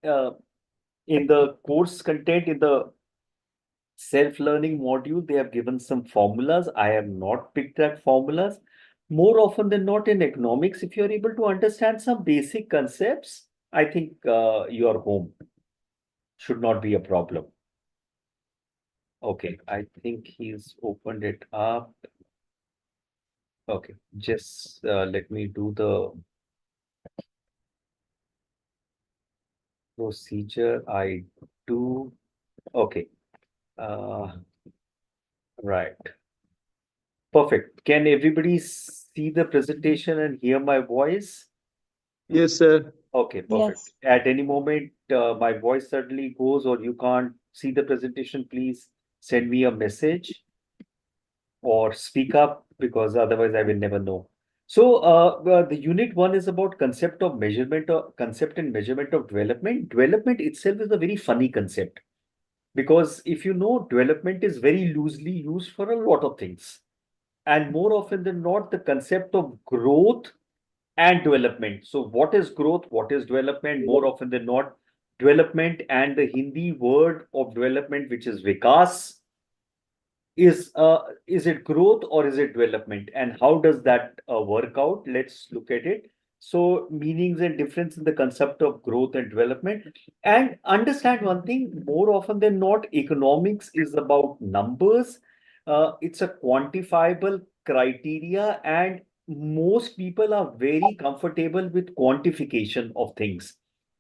uh, in the course content, in the self-learning module, they have given some formulas. I have not picked that formulas. More often than not in economics, if you're able to understand some basic concepts, I think you are home. Should not be a problem. Okay, I think he's opened it up. Okay, just let me do the procedure. I do. Okay. Uh, right. Perfect. Can everybody see the presentation and hear my voice? Yes, sir. Okay, perfect. Yes. At any moment, my voice suddenly goes or you can't see the presentation, please send me a message or speak up because otherwise I will never know. So, the unit one is about concept of measurement or concept and measurement of development. Development itself is a very funny concept because if you know, development is very loosely used for a lot of things. And more often than not, the concept of growth and development. So, what is growth? What is development? More often than not, development and the Hindi word of development, which is vikas, is it growth or is it development? And how does that work out? Let's look at it. So, meanings and difference in the concept of growth and development. And understand one thing, more often than not, economics is about numbers. It's a quantifiable criteria, and most people are very comfortable with quantification of things.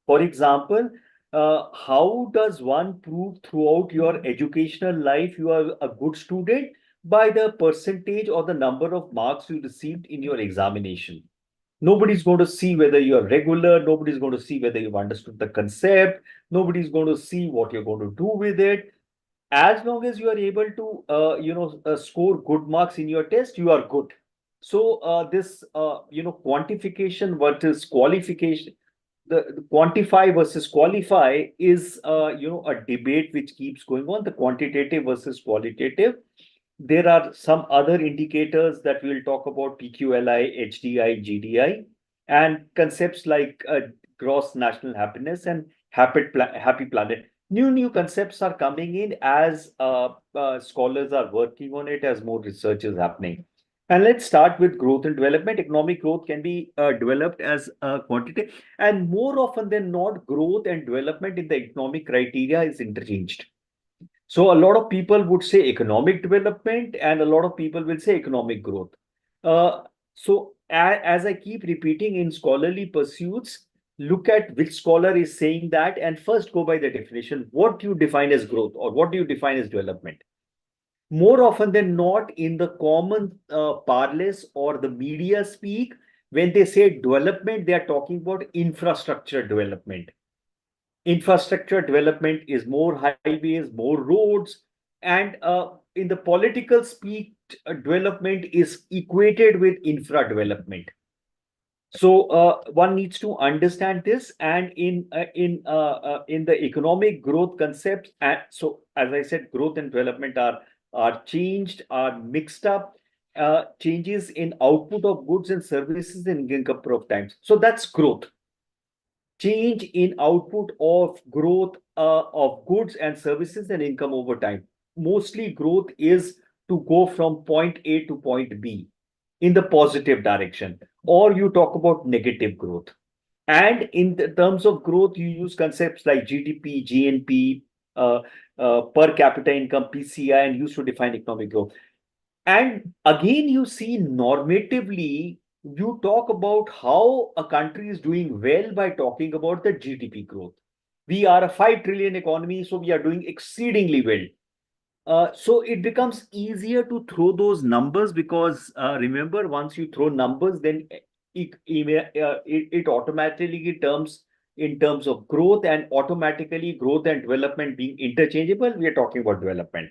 For example, how does one prove throughout your educational life you are a good student? By the percentage or the number of marks you received in your examination. Nobody's going to see whether you are regular. Nobody's going to see whether you've understood the concept. Nobody's going to see what you're going to do with it. As long as you are able to, score good marks in your test, you are good. So this, quantification versus qualification, the quantify versus qualify is, a debate which keeps going on. The quantitative versus qualitative. There are some other indicators that we'll talk about: PQLI, HDI, GDI, and concepts like gross national happiness and happy planet. New concepts are coming in as scholars are working on it, as more research is happening. And let's start with growth and development. Economic growth can be developed as a quantity, and more often than not, growth and development in the economic criteria is interchanged. So a lot of people would say economic development, and a lot of people will say economic growth. As I keep repeating in scholarly pursuits, look at which scholar is saying that, and first go by the definition. What do you define as growth, or what do you define as development? More often than not, in the common parlance or the media speak, when they say development, they are talking about infrastructure development. Infrastructure development is more highways, more roads, and in the political speak, development is equated with infra development. So one needs to understand this, and in the economic growth concepts. And so, as I said, growth and development are changed, are mixed up. Changes in output of goods and services in a couple of times. So that's growth. Change in output of growth of goods and services and income over time. Mostly growth is to go from point A to point B in the positive direction, or you talk about negative growth. And in the terms of growth, you use concepts like GDP, GNP, per capita income, PCI, and used to define economic growth. And again, you see normatively, you talk about how a country is doing well by talking about the GDP growth. We are a 5 trillion economy, so we are doing exceedingly well. So it becomes easier to throw those numbers because remember, once you throw numbers, then it automatically terms in terms of growth, and automatically growth and development being interchangeable, we are talking about development.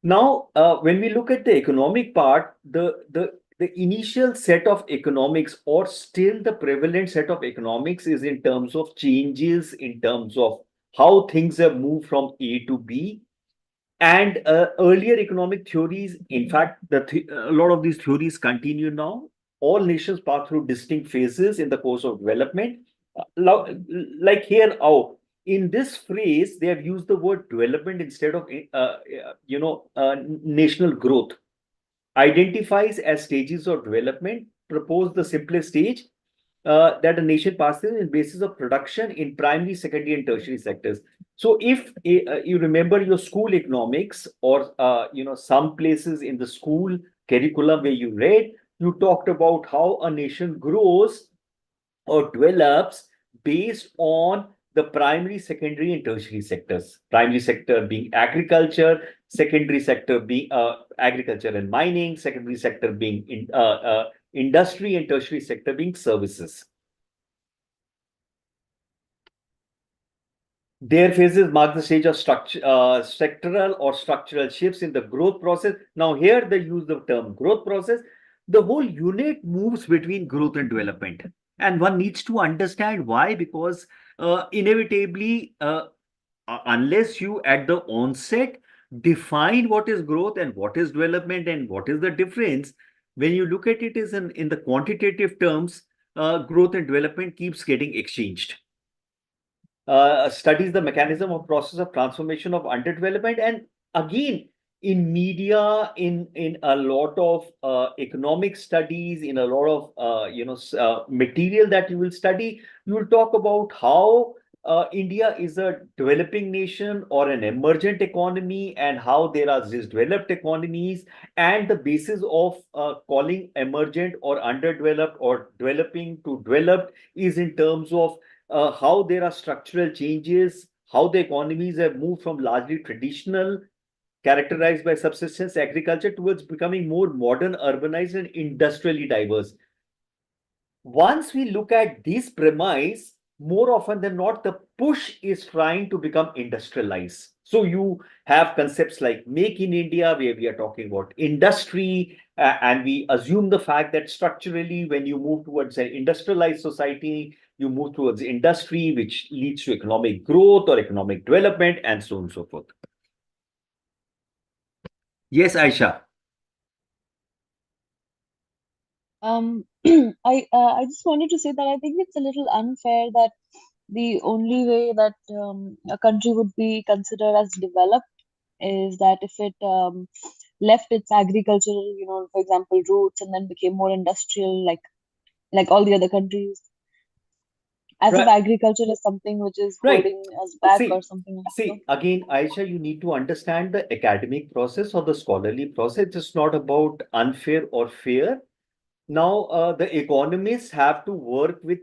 Now, when we look at the economic part, the initial set of economics, or still the prevalent set of economics, is in terms of changes, in terms of how things have moved from A to B. And earlier economic theories, in fact, a lot of these theories continue now. All nations pass through distinct phases in the course of development. Like here, oh, in this phrase, they have used the word development instead of, national growth. Identifies as stages of development, propose the simplest stage that a nation passes in basis of production in primary, secondary, and tertiary sectors. So, if you remember your school economics, or some places in the school curriculum where you read, you talked about how a nation grows or develops based on the primary, secondary, and tertiary sectors. Primary sector being agriculture, secondary sector being agriculture and mining, secondary sector being industry, and tertiary sector being services. Their phases mark the stage of sectoral or structural shifts in the growth process. Now, here they use the term growth process. The whole unit moves between growth and development. And one needs to understand why, because inevitably, unless you at the onset define what is growth and what is development and what is the difference, when you look at it in the quantitative terms, growth and development keeps getting exchanged. Studies the mechanism of process of transformation of underdevelopment. And again, in media, in a lot of economic studies, in a lot of material that you will study, you will talk about how India is a developing nation or an emergent economy, and how there are these developed economies, and the basis of calling emergent or underdeveloped or developing to developed is in terms of how there are structural changes, how the economies have moved from largely traditional, characterized by subsistence agriculture, towards becoming more modern, urbanized, and industrially diverse. Once we look at this premise, more often than not, the push is trying to become industrialized. So you have concepts like Make in India, where we are talking about industry, and we assume the fact that structurally, when you move towards an industrialized society, you move towards industry, which leads to economic growth or economic development, and so on and so forth. Yes, Aisha. I just wanted to say that I think it's a little unfair that the only way that a country would be considered as developed is that if it left its agricultural, for example, roots, and then became more industrial, like all the other countries, as if Right. agriculture is something which is Right. holding us back See, or something. again, Aisha, you need to understand the academic process or the scholarly process. It's not about unfair or fair. Now, the economists have to work with,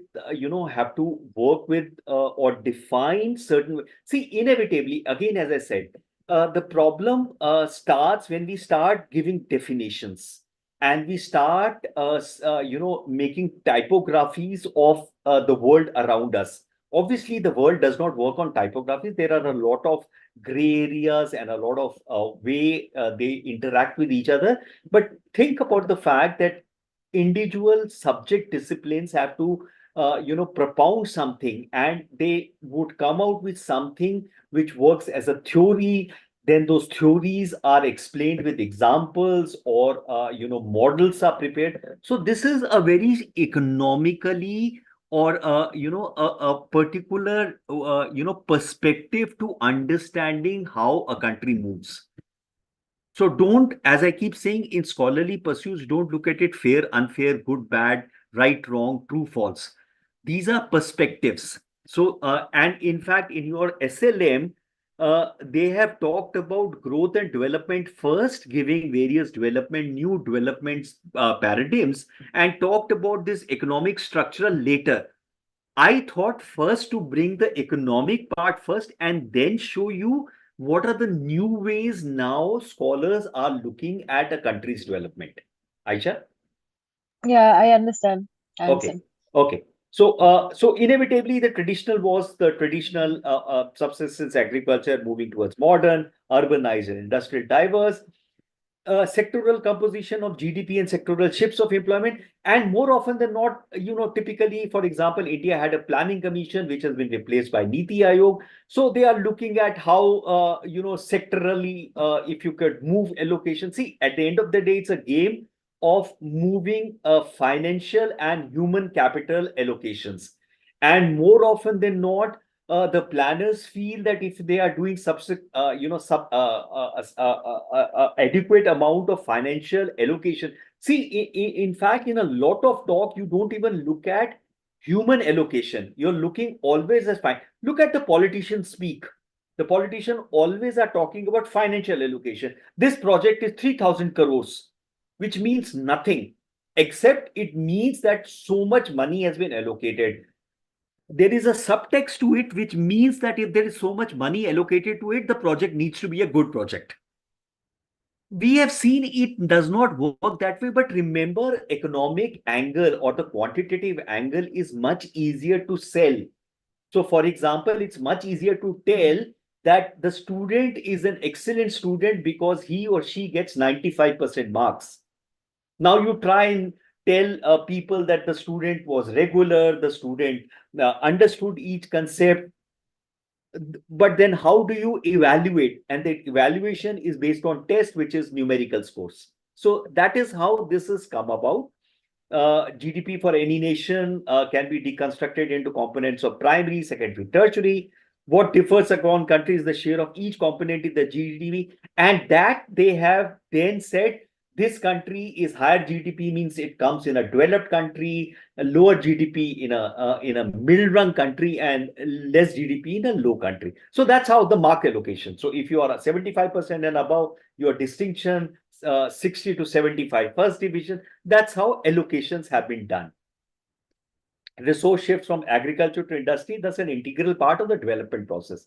or define certain. See, inevitably, again, as I said, the problem starts when we start giving definitions, and we start, making typographies of the world around us. Obviously, the world does not work on typographies. There are a lot of gray areas and a lot of way they interact with each other. But think about the fact that individual subject disciplines have to propound something, and they would come out with something which works as a theory. Then those theories are explained with examples, or models are prepared. So this is a very economically, or a particular perspective to understanding how a country moves. So don't, as I keep saying, in scholarly pursuits, don't look at it fair, unfair, good, bad, right, wrong, true, false. These are perspectives. So, and in fact, in your SLM, they have talked about growth and development first, giving various development, new developments paradigms, and talked about this economic structural later. I thought first to bring the economic part first, and then show you what are the new ways now scholars are looking at a country's development. Aisha? Yeah, I understand. I Okay. understand. Okay. So inevitably, the traditional was the traditional subsistence agriculture moving towards modern, urbanized, and industrial diverse. Sectoral composition of GDP and sectoral shifts of employment. And more often than not, typically, for example, India had a planning commission which has been replaced by Niti Aayog. So they are looking at how, sectorally, if you could move allocation. See, at the end of the day, it's a game of moving financial and human capital allocations. And more often than not, the planners feel that if they are doing adequate amount of financial allocation. See, in fact, in a lot of talk, you don't even look at human allocation. You're looking always as fine. Look at the politicians speak. The politicians always are talking about financial allocation. This project is 3,000 crores, which means nothing, except it means that so much money has been allocated. There is a subtext to it, which means that if there is so much money allocated to it, the project needs to be a good project. We have seen it does not work that way, but remember, economic angle or the quantitative angle is much easier to sell. So, for example, it's much easier to tell that the student is an excellent student because he or she gets 95% marks. Now you try and tell people that the student was regular, the student understood each concept, but then how do you evaluate? And the evaluation is based on test, which is numerical scores. So that is how this has come about. GDP for any nation can be deconstructed into components of primary, secondary, tertiary. What differs across countries, the share of each component in the GDP, and that they have then said this country is higher GDP means it comes in a developed country, a lower GDP in a middle-run country, and less GDP in a low country. So that's how the mark allocation. So if you are a 75% and above, your distinction 60 to 75 first division. That's how allocations have been done. Resource shifts from agriculture to industry, that's an integral part of the development process.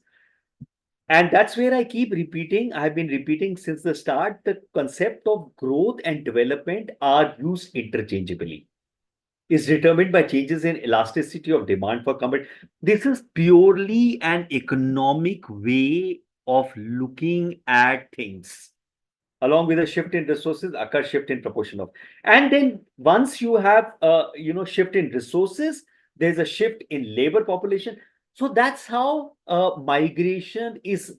And that's where I keep repeating, I've been repeating since the start, the concept of growth and development are used interchangeably. Is determined by changes in elasticity of demand for commodity. This is purely an economic way of looking at things. Along with a shift in resources, occur shift in proportion of. And then once you have shift in resources, there's a shift in labor population. So that's how migration is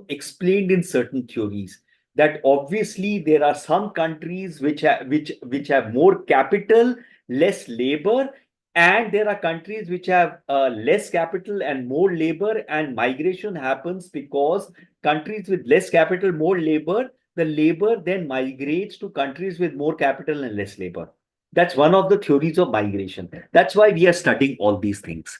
explained in certain theories. That obviously there are some countries which have more capital, less labor, and there are countries which have less capital and more labor, and migration happens because countries with less capital, more labor, the labor then migrates to countries with more capital and less labor. That's one of the theories of migration. That's why we are studying all these things.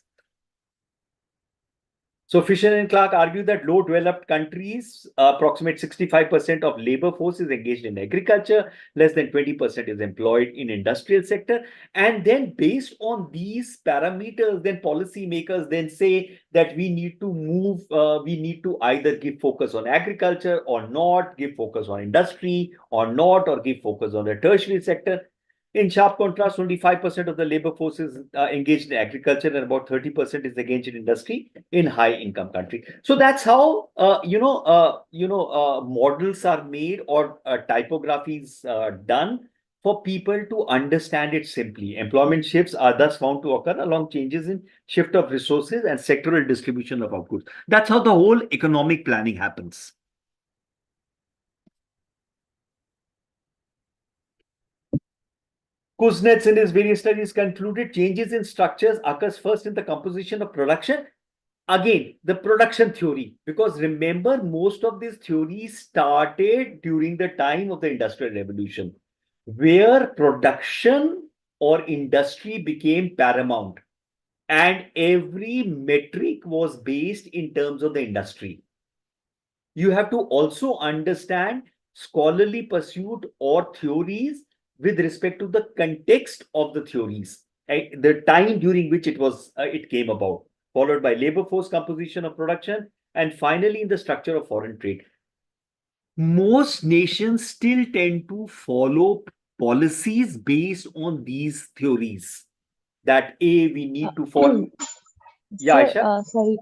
So Fisher and Clark argue that low developed countries approximate 65% of labor force is engaged in agriculture, less than 20% is employed in industrial sector. And then based on these parameters, then policymakers then say that we need to move, we need to either give focus on agriculture or not, give focus on industry or not, or give focus on the tertiary sector. In sharp contrast, only 5% of the labor force is engaged in agriculture and about 30% is engaged in industry in high income country. So that's how, models are made or typographies done for people to understand it simply. Employment shifts are thus found to occur along changes in shift of resources and sectoral distribution of outputs. That's how the whole economic planning happens. Kuznets in his various studies concluded changes in structures occurs first in the composition of production. Again, the production theory, because remember, most of these theories started during the time of the Industrial Revolution, where production or industry became paramount, and every metric was based in terms of the industry. You have to also understand scholarly pursuit or theories with respect to the context of the theories, the time during which it came about, followed by labor force composition of production, and finally in the structure of foreign trade. Most nations still tend to follow policies based on these theories. That we need to follow. Yeah, Aisha? Sorry.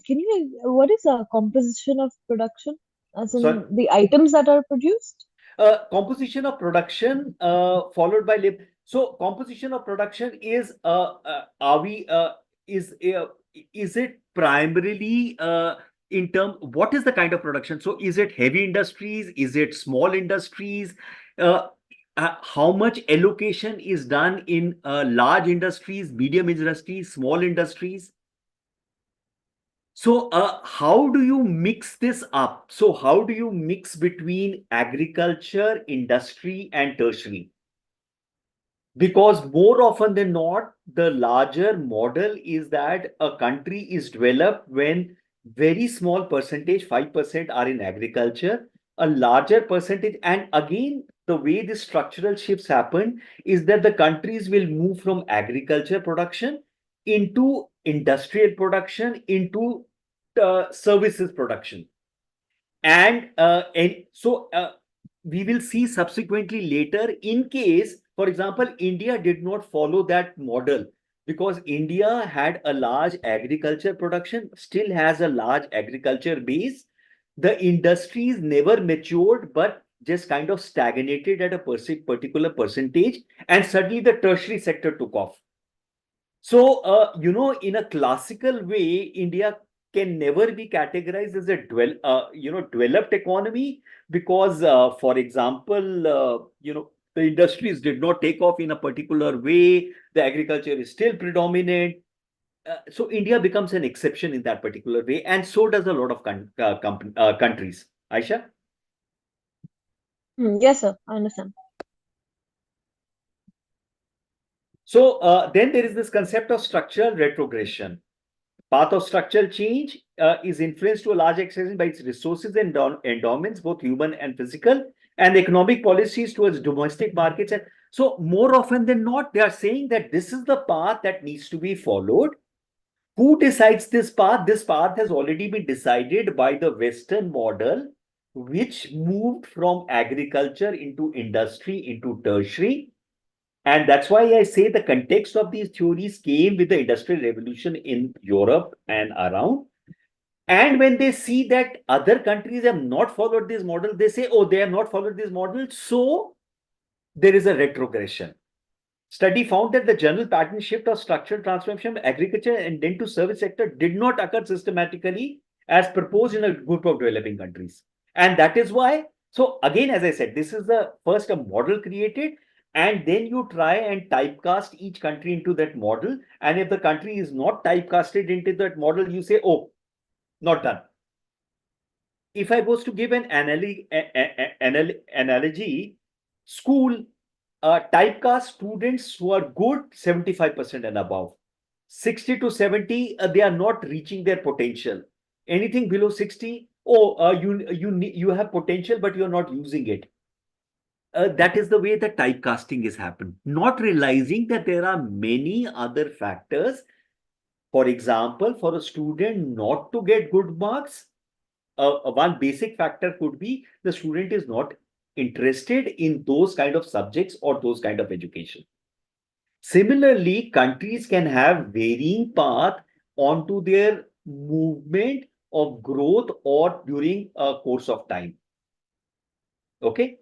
Can you, what is a composition of production? As in Sorry? the items that are produced? Composition of production followed by labor. So composition of production is are we is it primarily in term, what is the kind of production? So is it heavy industries? Is it small industries? how much allocation is done in large industries, medium industries, small industries. So how do you mix this up? So how do you mix between agriculture, industry, and tertiary? Because more often than not, the larger model is that a country is developed when very small percentage, 5% are in agriculture, a larger percentage, and again, the way the structural shifts happen is that the countries will move from agriculture production into industrial production, into services production. And so we will see subsequently later, in case, for example, India did not follow that model because India had a large agriculture production, still has a large agriculture base. The industries never matured, but just kind of stagnated at a particular percentage, and suddenly the tertiary sector took off. So, in a classical way, India can never be categorized as a developed economy because, for example, the industries did not take off in a particular way. The agriculture is still predominant. So India becomes an exception in that particular way, and so does a lot of countries. Aisha? Yes, sir. I understand. So then there is this concept of structural retrogression. Path of structural change is influenced to a large extent by its resources and endowments, both human and physical, and economic policies towards domestic markets. And so, more often than not, they are saying that this is the path that needs to be followed. Who decides this path? This path has already been decided by the Western model, which moved from agriculture into industry, into tertiary. And that's why I say the context of these theories came with the Industrial Revolution in Europe and around. And when they see that other countries have not followed this model, they say, oh, they have not followed this model, so there is a retrogression. Study found that the general pattern shift of structural transformation from agriculture and then to service sector did not occur systematically as proposed in a group of developing countries. And that is why, so again, as I said, this is the first a model created, and then you try and typecast each country into that model. And if the country is not typecasted into that model, you say, oh, not done. If I was to give an analogy, school typecast students who are good 75% and above. 60 to 70, they are not reaching their potential. Anything below 60, you have potential, but you're not using it. That is the way the typecasting is happened, not realizing that there are many other factors. For example, for a student not to get good marks, one basic factor could be the student is not interested in those kind of subjects or those kind of education. Similarly, countries can have varying path onto their movement of growth or during a course of time. Okay.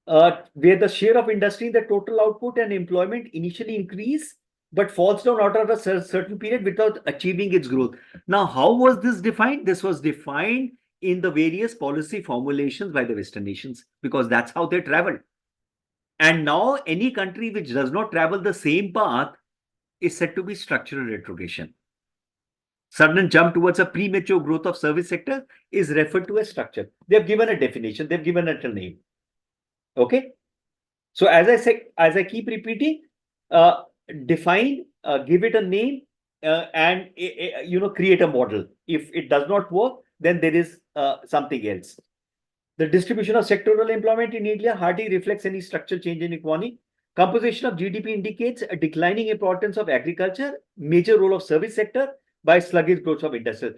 Where the share of industry in the total output and employment initially increase, but falls down after a certain period without achieving its growth. Now, how was this defined? This was defined in the various policy formulations by the Western nations, because that's how they traveled. And now any country which does not travel the same path is said to be structural retrogression. Sudden jump towards a premature growth of service sector is referred to as structure. They've given a definition, they've given it a name. Okay. So as I said, as I keep repeating, define, give it a name, and create a model. If it does not work, then there is something else. The distribution of sectoral employment in India hardly reflects any structural change in economy. Composition of GDP indicates a declining importance of agriculture, major role of service sector by sluggish growth of industrial.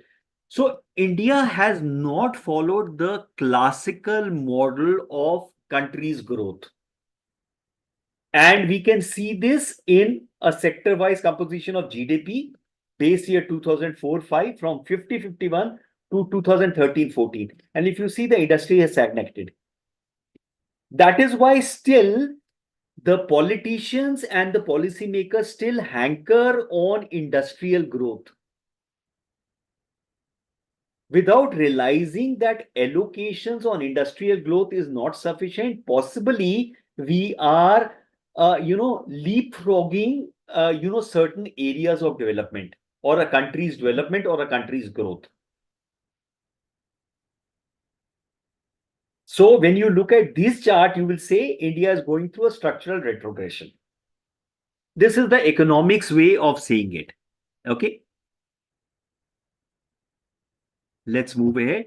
So India has not followed the classical model of countries' growth. And we can see this in a sector-wise composition of GDP, base year 2004-5 from 50-51 to 2013-14. And if you see, the industry has stagnated. That is why still the politicians and the policymakers still hanker on industrial growth. without realizing that allocations on industrial growth is not sufficient. Possibly we are, leapfrogging, certain areas of development or a country's development or a country's growth. So when you look at this chart, you will say India is going through a structural retrogression. This is the economics way of saying it. Okay. Let's move ahead.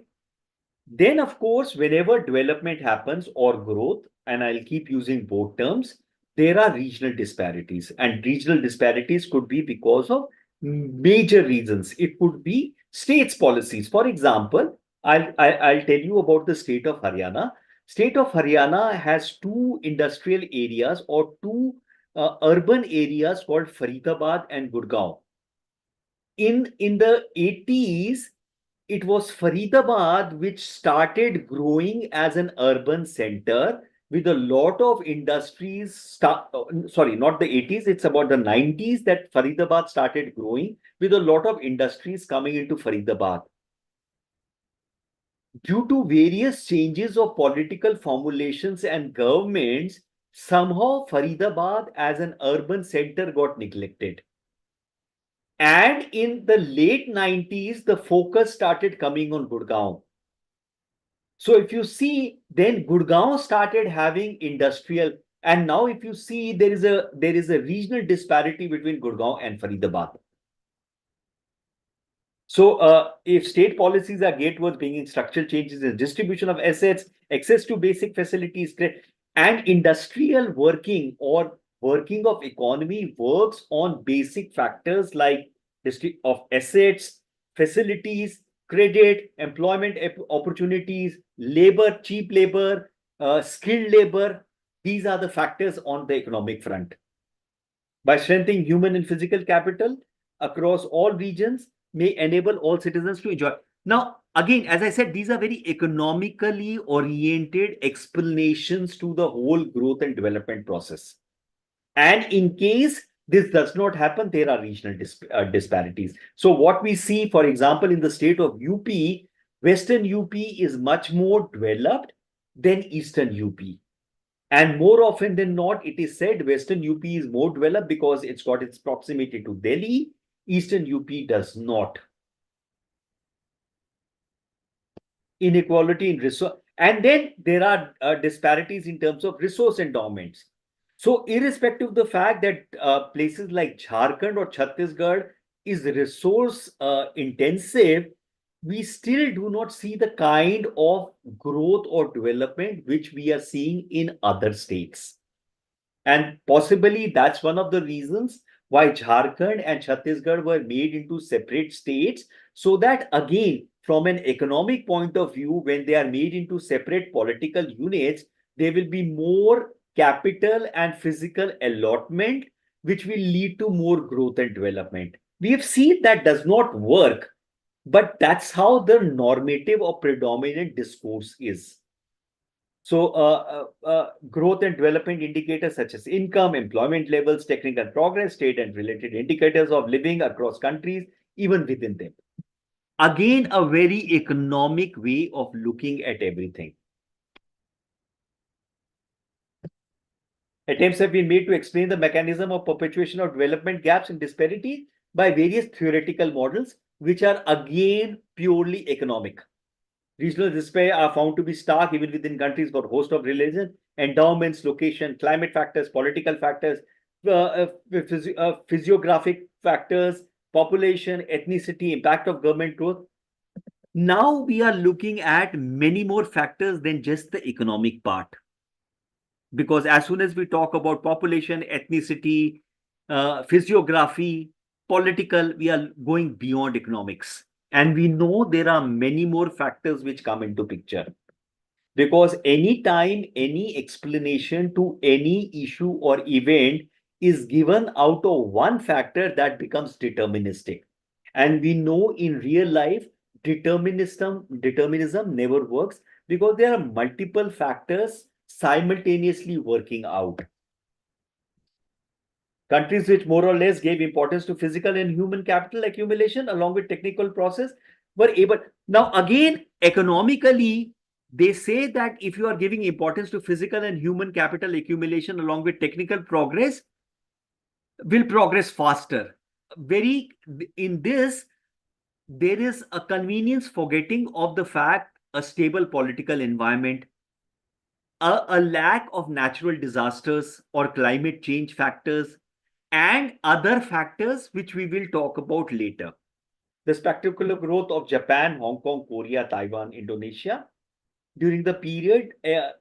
Then, of course, whenever development happens or growth, and I'll keep using both terms, there are regional disparities. And regional disparities could be because of major reasons. It could be states' policies. For example, I'll tell you about the state of Haryana. State of Haryana has two industrial areas or two urban areas called Faridabad and Gurgaon. In the 80s, it was Faridabad which started growing as an urban center with a lot of industries. Sorry, not the 80s, it's about the 90s that Faridabad started growing with a lot of industries coming into Faridabad. Due to various changes of political formulations and governments, somehow Faridabad as an urban center got neglected. And in the late 90s, the focus started coming on Gurgaon. So if you see, then Gurgaon started having industrial, and now if you see, there is a regional disparity between Gurgaon and Faridabad. So if state policies are geared towards bringing structural changes in distribution of assets, access to basic facilities, and industrial working or working of economy works on basic factors like of assets, facilities, credit, employment opportunities, labor, cheap labor, skilled labor. These are the factors on the economic front. By strengthening human and physical capital across all regions, may enable all citizens to enjoy. Now, again, as I said, these are very economically oriented explanations to the whole growth and development process. And in case this does not happen, there are regional disparities. So what we see, for example, in the state of UP, Western UP is much more developed than Eastern UP. And more often than not, it is said Western UP is more developed because it's got its proximity to Delhi. Eastern UP does not. Inequality in resource. And then there are disparities in terms of resource endowments. So irrespective of the fact that places like Jharkhand or Chhattisgarh is resource intensive, we still do not see the kind of growth or development which we are seeing in other states. And possibly that's one of the reasons why Jharkhand and Chhattisgarh were made into separate states, so that again, from an economic point of view, when they are made into separate political units, there will be more capital and physical allotment, which will lead to more growth and development. We have seen that does not work, but that's how the normative or predominant discourse is. So growth and development indicators such as income, employment levels, technical progress, state and related indicators of living across countries, even within them. Again, a very economic way of looking at everything. Attempts have been made to explain the mechanism of perpetuation of development gaps and disparity by various theoretical models, which are again purely economic. Regional despair are found to be stark even within countries for a host of religion, endowments, location, climate factors, political factors, physiographic factors, population, ethnicity, impact of government growth. Now we are looking at many more factors than just the economic part. Because as soon as we talk about population, ethnicity, physiography, political, we are going beyond economics. And we know there are many more factors which come into picture. Because anytime any explanation to any issue or event is given out of one factor, that becomes deterministic. And we know in real life, determinism never works because there are multiple factors simultaneously working out. Countries which more or less gave importance to physical and human capital accumulation along with technical process were able. Now, again, economically, they say that if you are giving importance to physical and human capital accumulation along with technical progress, will progress faster. Very in this, there is a convenience forgetting of the fact a stable political environment, a lack of natural disasters or climate change factors, and other factors which we will talk about later. The spectacular growth of Japan, Hong Kong, Korea, Taiwan, Indonesia during the period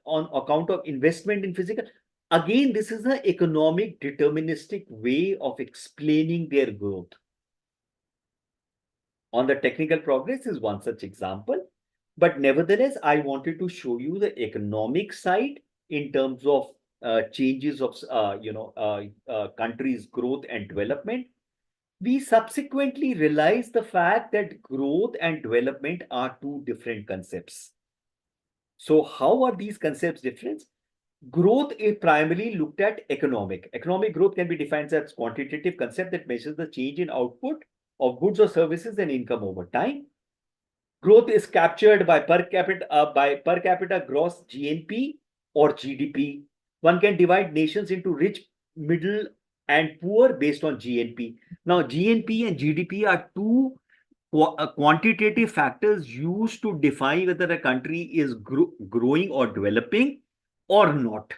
on account of investment in physical. Again, this is an economic deterministic way of explaining their growth. On the technical progress is one such example. But nevertheless, I wanted to show you the economic side in terms of changes of countries' growth and development. We subsequently realized the fact that growth and development are two different concepts. So how are these concepts different? Growth is primarily looked at economic. Economic growth can be defined as quantitative concept that measures the change in output of goods or services and income over time. Growth is captured by per capita gross GNP or GDP. One can divide nations into rich, middle, and poor based on GNP. Now, GNP and GDP are two quantitative factors used to define whether a country is growing or developing or not.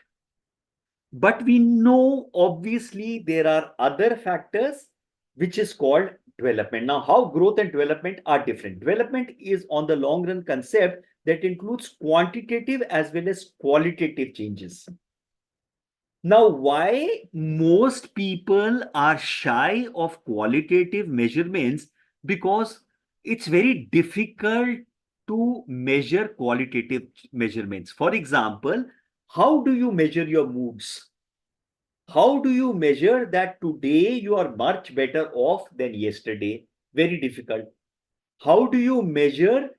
But we know obviously there are other factors which is called development. Now, how growth and development are different? Development is on the long run concept that includes quantitative as well as qualitative changes. Now, why most people are shy of qualitative measurements? Because it's very difficult to measure qualitative measurements. For example, how do you measure your moods? How do you measure that today you are much better off than yesterday? Very difficult. How do you measure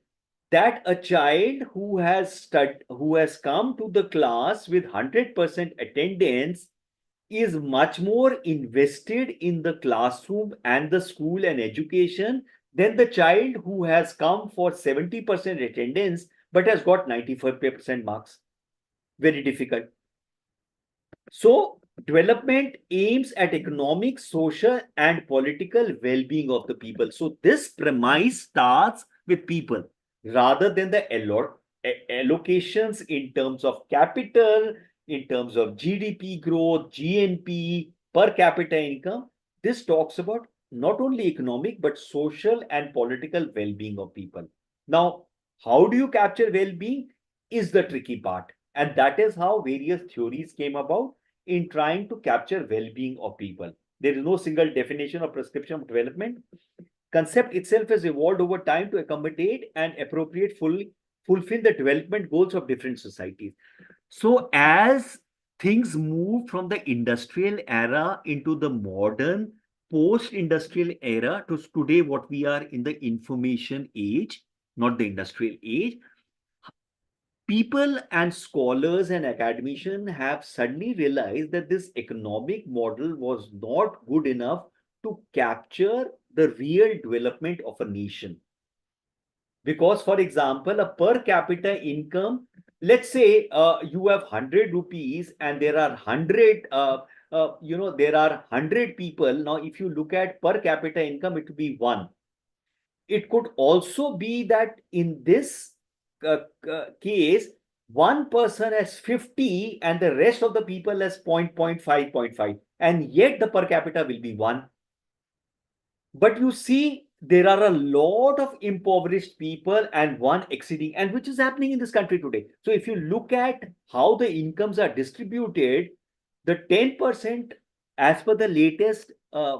that a child who has come to the class with 100% attendance is much more invested in the classroom and the school and education than the child who has come for 70% attendance but has got 95% marks? Very difficult. So, development aims at economic, social, and political well being of the people. So, this premise starts with people rather than the allocations in terms of capital, in terms of GDP growth, GNP, per capita income. This talks about not only economic but social and political well being of people. Now, how do you capture well being is the tricky part. And that is how various theories came about in trying to capture well-being of people. There is no single definition or prescription of development. Concept itself has evolved over time to accommodate and fulfill the development goals of different societies. So as things move from the industrial era into the modern post-industrial era to today what we are in the information age, not the industrial age, people and scholars and academicians have suddenly realized that this economic model was not good enough to capture the real development of a nation. Because, for example, a per capita income, let's say you have 100 rupees and there are 100, there are 100 people. Now, if you look at per capita income, it would be 1. It could also be that in this case, one person has 50 and the rest of the people has 0.5, 0.5, and yet the per capita will be 1. But you see, there are a lot of impoverished people and one exceeding, and which is happening in this country today. So if you look at how the incomes are distributed, the 10%, as per the latest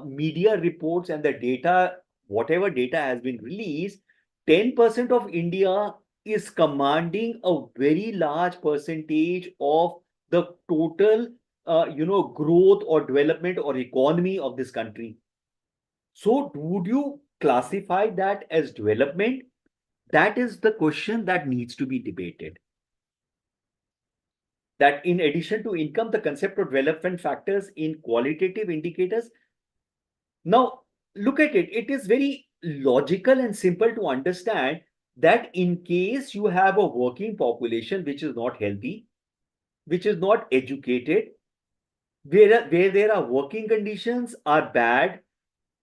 media reports and the data, whatever data has been released, 10% of India is commanding a very large percentage of the total, growth or development or economy of this country. So, would you classify that as development? That is the question that needs to be debated. That in addition to income, the concept of development factors in qualitative indicators. Now, look at it. It is very logical and simple to understand that in case you have a working population which is not healthy, which is not educated, where there are working conditions are bad,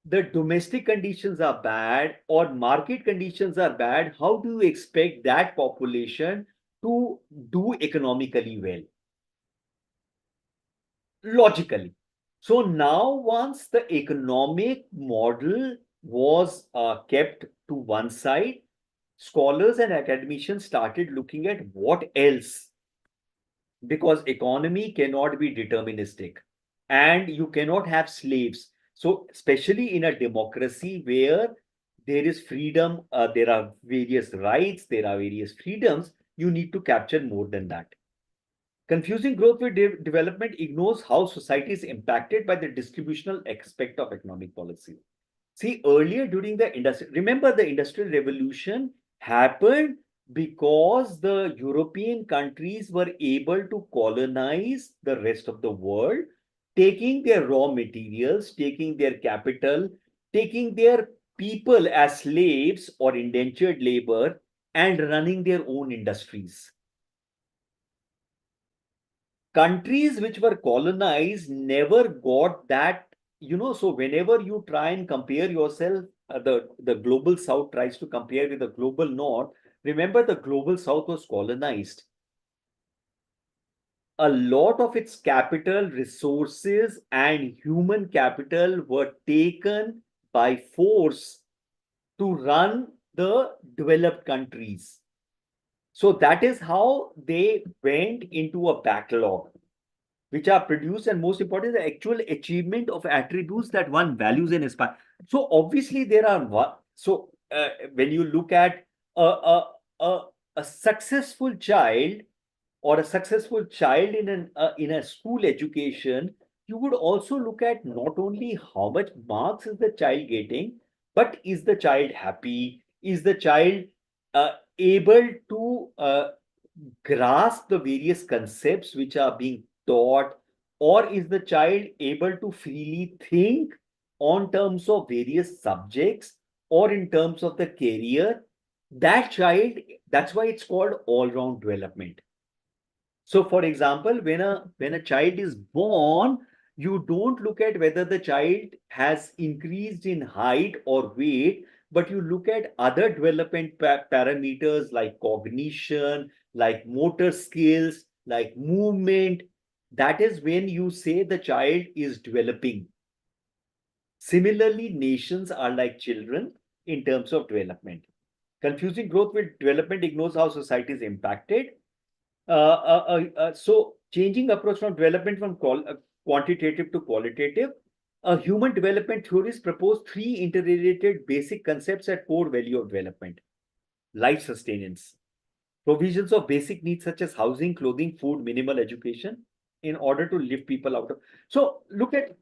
the domestic conditions are bad, or market conditions are bad, how do you expect that population to do economically well? Logically. So now, once the economic model was kept to one side, scholars and academicians started looking at what else, because economy cannot be deterministic and you cannot have slaves. So especially in a democracy where there is freedom, there are various rights, there are various freedoms, you need to capture more than that. Confusing growth with development ignores how society is impacted by the distributional aspect of economic policy. See, earlier during the remember the Industrial Revolution happened because the European countries were able to colonize the rest of the world, taking their raw materials, taking their capital, taking their people as slaves or indentured labor, and running their own industries. Countries which were colonized never got that, so whenever you try and compare yourself, the global south tries to compare with the global north. Remember, the global south was colonized. A lot of its capital, resources, and human capital were taken by force to run the developed countries. So that is how they went into a backlog, which are produced, and most important, the actual achievement of attributes that one values and aspires. So obviously there are when you look at a successful child, or a successful child in a school education, you would also look at not only how much marks is the child getting, but is the child happy, is the child able to grasp the various concepts which are being taught, or is the child able to freely think on terms of various subjects or in terms of the career. That child, that's why it's called all-round development. So for example, when a child is born, you don't look at whether the child has increased in height or weight, but you look at other development parameters like cognition, like motor skills, like movement. That is when you say the child is developing. Similarly, nations are like children in terms of development. Confusing growth with development ignores how society is impacted. So changing approach from development from quantitative to qualitative, human development theories propose three interrelated basic concepts at core value of development: life sustenance, provisions of basic needs such as housing, clothing, food, minimal education, in order to lift people out of. So look at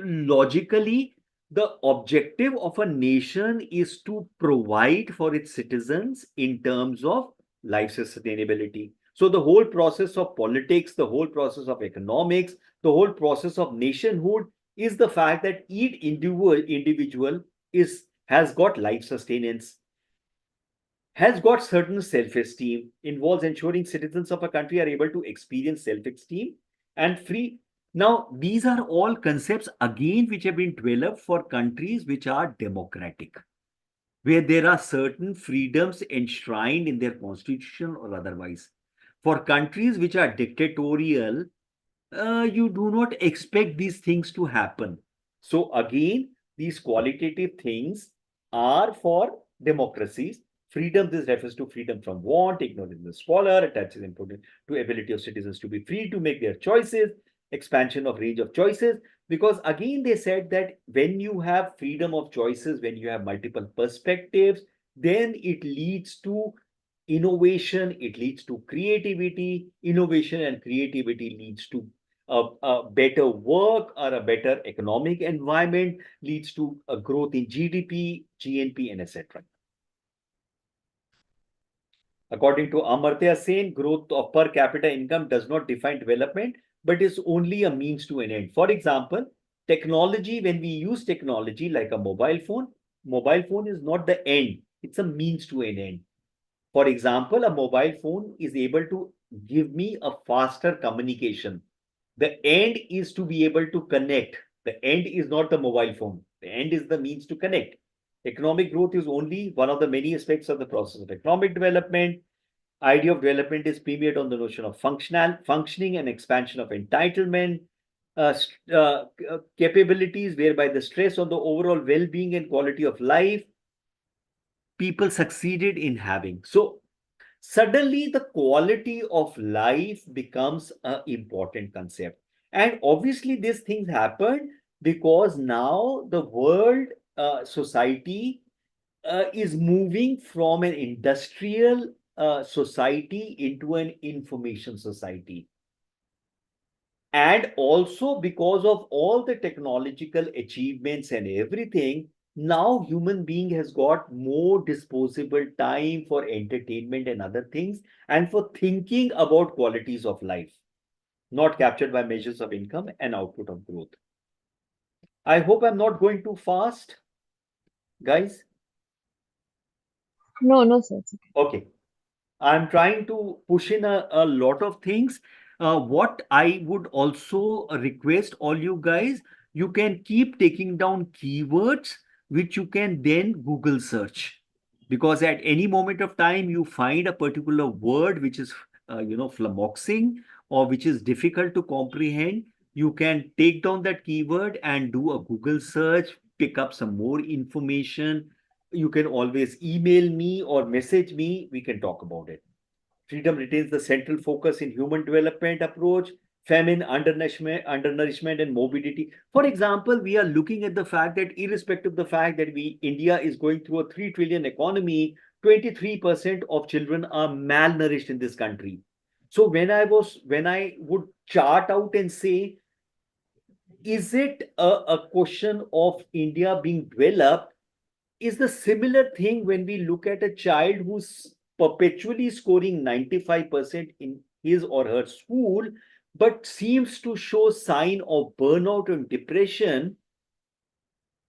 logically, the objective of a nation is to provide for its citizens in terms of life sustainability. So the whole process of politics, the whole process of economics, the whole process of nationhood is the fact that each individual has got life sustenance, has got certain self-esteem, involves ensuring citizens of a country are able to experience self-esteem and free. Now, these are all concepts again which have been developed for countries which are democratic, where there are certain freedoms enshrined in their constitution or otherwise. For countries which are dictatorial, you do not expect these things to happen. So again, these qualitative things are for democracies. Freedom, this refers to freedom from want, ignoring the scholar, attaches importance to ability of citizens to be free to make their choices, expansion of range of choices. Because again, they said that when you have freedom of choices, when you have multiple perspectives, then it leads to innovation, it leads to creativity. Innovation and creativity leads to a better work or a better economic environment, leads to a growth in GDP, GNP, and etc. According to Amartya Sen, growth of per capita income does not define development, but is only a means to an end. For example, technology, when we use technology like a mobile phone, mobile phone is not the end, it's a means to an end. For example, a mobile phone is able to give me a faster communication. The end is to be able to connect. The end is not the mobile phone. The end is the means to connect. Economic growth is only one of the many aspects of the process of economic development. Idea of development is premiered on the notion of functioning and expansion of entitlement, capabilities whereby the stress on the overall well-being and quality of life people succeeded in having. So suddenly the quality of life becomes an important concept. And obviously these things happen because now the world society is moving from an industrial society into an information society. And also because of all the technological achievements and everything, now human being has got more disposable time for entertainment and other things and for thinking about qualities of life, not captured by measures of income and output of growth. I hope I'm not going too fast, guys. No, sir. It's okay. Okay. I'm trying to push in a lot of things. What I would also request all you guys, you can keep taking down keywords which you can then Google search. Because at any moment of time, you find a particular word which is, flummoxing or which is difficult to comprehend. You can take down that keyword and do a Google search, pick up some more information. You can always email me or message me. We can talk about it. Freedom retains the central focus in human development approach, famine, undernourishment, and morbidity. For example, we are looking at the fact that irrespective of the fact that India is going through a 3 trillion economy, 23% of children are malnourished in this country. So when I would chart out and say, is it a question of India being developed? Is the similar thing when we look at a child who's perpetually scoring 95% in his or her school, but seems to show sign of burnout and depression.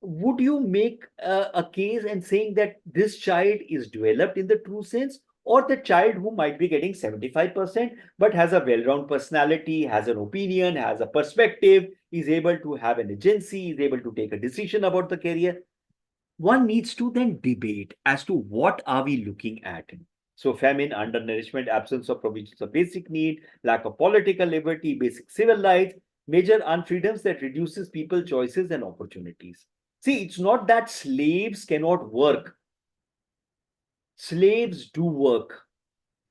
Would you make a case and saying that this child is developed in the true sense, or the child who might be getting 75% but has a well-rounded personality, has an opinion, has a perspective, is able to have an agency, is able to take a decision about the career? One needs to then debate as to what are we looking at. So famine, undernourishment, absence of provisions of basic need, lack of political liberty, basic civil rights, major unfreedoms that reduces people choices and opportunities. See, it's not that slaves cannot work. Slaves do work,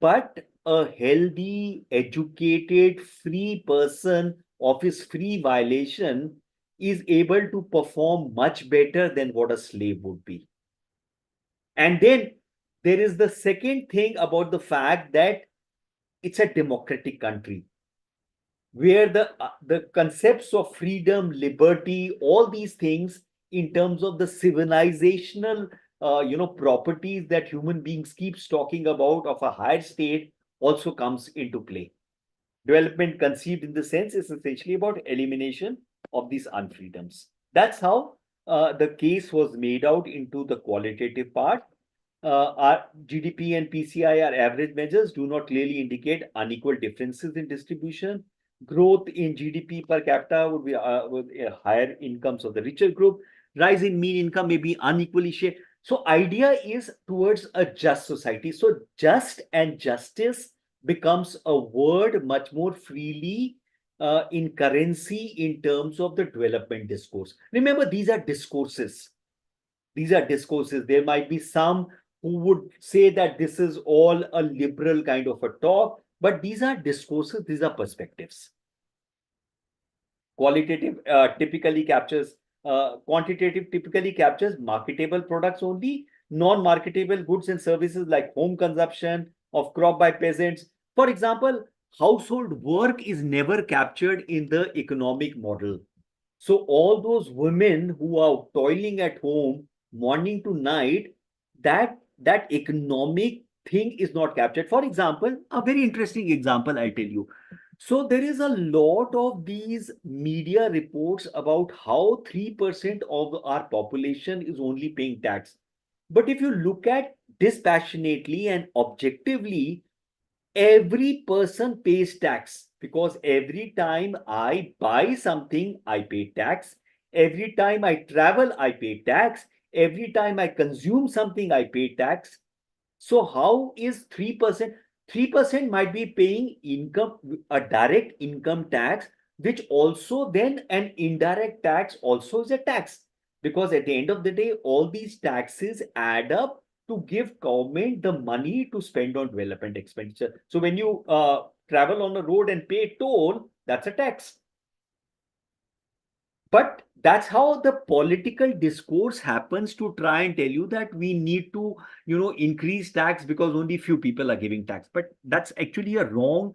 but a healthy, educated, free person of his free violation is able to perform much better than what a slave would be. And then there is the second thing about the fact that it's a democratic country where the concepts of freedom, liberty, all these things in terms of the civilizational properties that human beings keeps talking about of a higher state also comes into play. Development conceived in the sense is essentially about elimination of these unfreedoms. That's how the case was made out into the qualitative part. Our GDP and PCI are average measures, do not clearly indicate unequal differences in distribution. Growth in GDP per capita would be with higher incomes of the richer group. Rise in mean income may be unequally shared. So idea is towards a just society. So just and justice becomes a word much more freely in currency in terms of the development discourse. Remember, these are discourses. These are discourses. There might be some who would say that this is all a liberal kind of a talk, but these are discourses, these are perspectives. Quantitative typically captures marketable products only, non-marketable goods and services like home consumption of crop by peasants. For example, household work is never captured in the economic model. So all those women who are toiling at home morning to night, that economic thing is not captured. For example, a very interesting example I'll tell you. So there is a lot of these media reports about how 3% of our population is only paying tax. But if you look at dispassionately and objectively, every person pays tax, because every time I buy something, I pay tax. Every time I travel, I pay tax. Every time I consume something, I pay tax. So how is 3%? 3% might be paying income, a direct income tax, which also then an indirect tax also is a tax. Because at the end of the day, all these taxes add up to give government the money to spend on development expenditure. So when you travel on a road and pay toll, that's a tax. But that's how the political discourse happens, to try and tell you that we need to, increase tax because only few people are giving tax. But that's actually a wrong